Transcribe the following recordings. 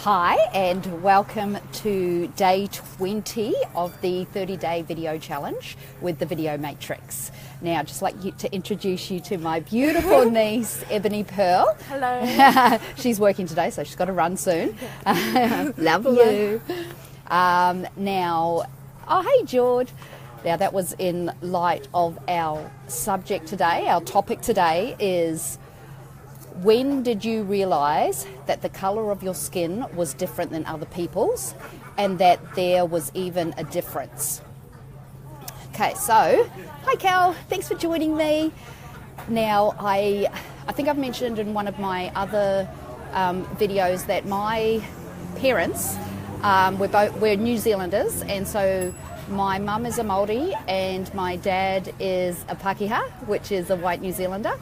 Hi and welcome to day 20 of the 30-day video challenge with the Video Matrix. Now I'd just like to introduce you to my beautiful niece, Ebony Pearl. Hello. She's working today, so she's got to run soon. Love you. Hey George. Now that was in light of our subject today. Our topic today is: when did you realise that the colour of your skin was different than other people's and that there was even a difference? Okay, so, hi Cal, thanks for joining me. Now, I think I've mentioned in one of my other videos that my parents, we're New Zealanders, and so my mum is a Māori and my dad is a Pākehā, which is a white New Zealander.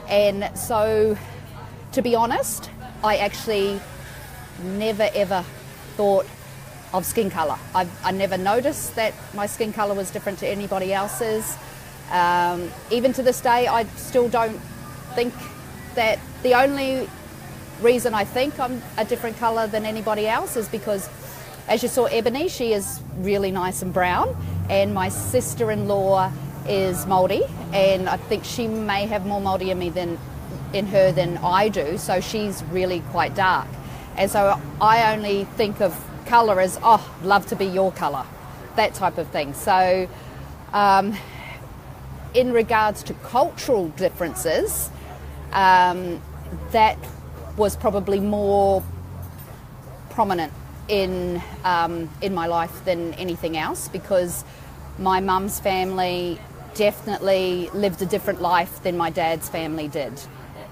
And so, to be honest, I actually never ever thought of skin colour. I never noticed that my skin colour was different to anybody else's. Even to this day, I still don't think that. The only reason I think I'm a different colour than anybody else is because, as you saw Ebony, she is really nice and brown, and my sister-in-law is Māori, and I think she may have more Māori in her than I do, so she's really quite dark. And so I only think of colour as, oh, love to be your colour, that type of thing. So in regards to cultural differences, that was probably more prominent in my life than anything else, because my mum's family definitely lived a different life than my dad's family did,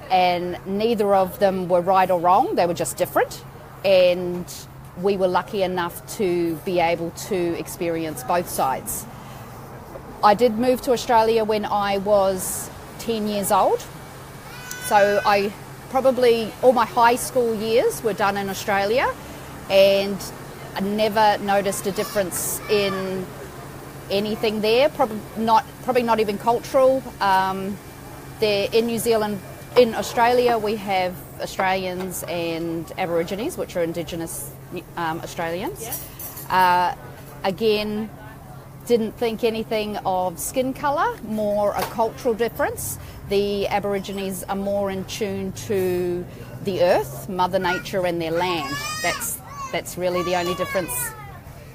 and neither of them were right or wrong, they were just different, and we were lucky enough to be able to experience both sides. I did move to Australia when I was 10 years old, so all my high school years were done in Australia, and I never noticed a difference in anything there, probably not even cultural. There in New Zealand, in Australia, we have Australians and Aborigines, which are Indigenous Australians. Yeah. Again, didn't think anything of skin colour, more a cultural difference. The Aborigines are more in tune to the earth, Mother Nature, and their land. That's really the only difference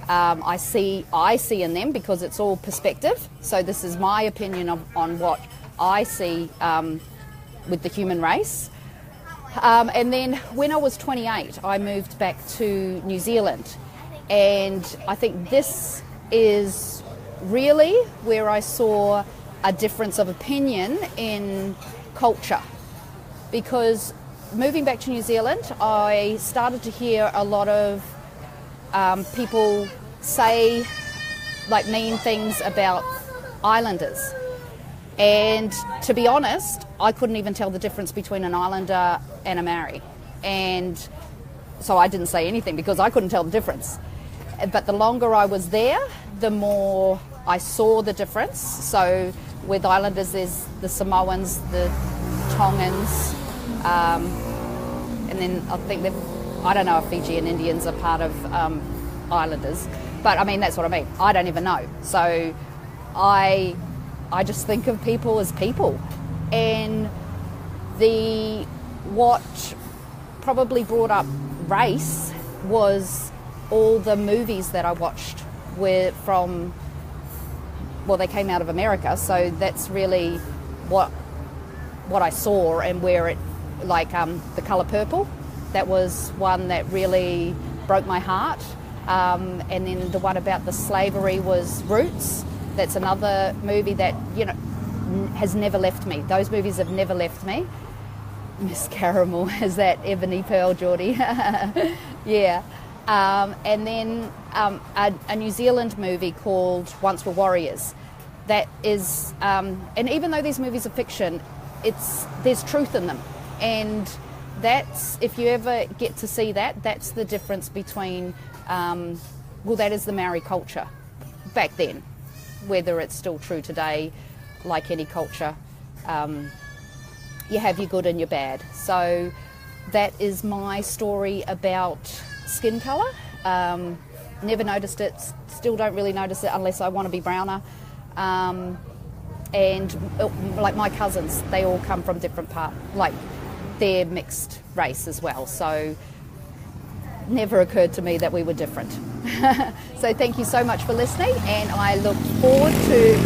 I see in them, because it's all perspective. So this is my opinion on what I see with the human race. And then when I was 28, I moved back to New Zealand, and I think this is really where I saw a difference of opinion in culture, because moving back to New Zealand, I started to hear a lot of people say like mean things about islanders, and to be honest, I couldn't even tell the difference between an islander and a Maori, and so I didn't say anything because I couldn't tell the difference. But the longer I was there, the more I saw the difference. So with islanders, there's the Samoans, the Tongans, and then I think I don't know if Fijian Indians are part of islanders, but I mean, that's what I mean. I don't even know. So I just think of people as people, and what probably brought up race was all the movies that I watched they came out of America, so that's really what I saw, and where it, like The Colour Purple, that was one that really broke my heart. And then the one about the slavery was Roots. That's another movie that, has never left me. Those movies have never left me. Miss Caramel, is that Ebony Pearl, Geordie? Yeah. And then a New Zealand movie called Once Were Warriors. That is, and even though these movies are fiction, there's truth in them. And that's, if you ever get to see that, that's the difference between, that is the Maori culture back then. Whether it's still true today, like any culture, you have your good and your bad. So that is my story about skin colour. Never noticed it, still don't really notice it unless I want to be browner. And like my cousins, they all come from different parts, like they're mixed race as well. So never occurred to me that we were different. So thank you so much for listening, and I look forward to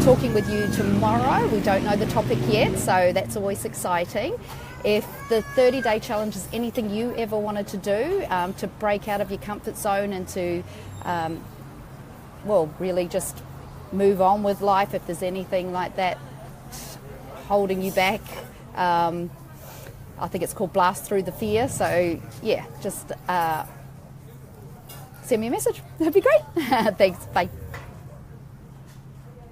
talking with you tomorrow. We don't know the topic yet, so that's always exciting. If the 30-day challenge is anything you ever wanted to do to break out of your comfort zone and to, well, really just move on with life, if there's anything like that holding you back, I think it's called Blast Through the Fear. So yeah, just send me a message. That'd be great. Thanks. Bye.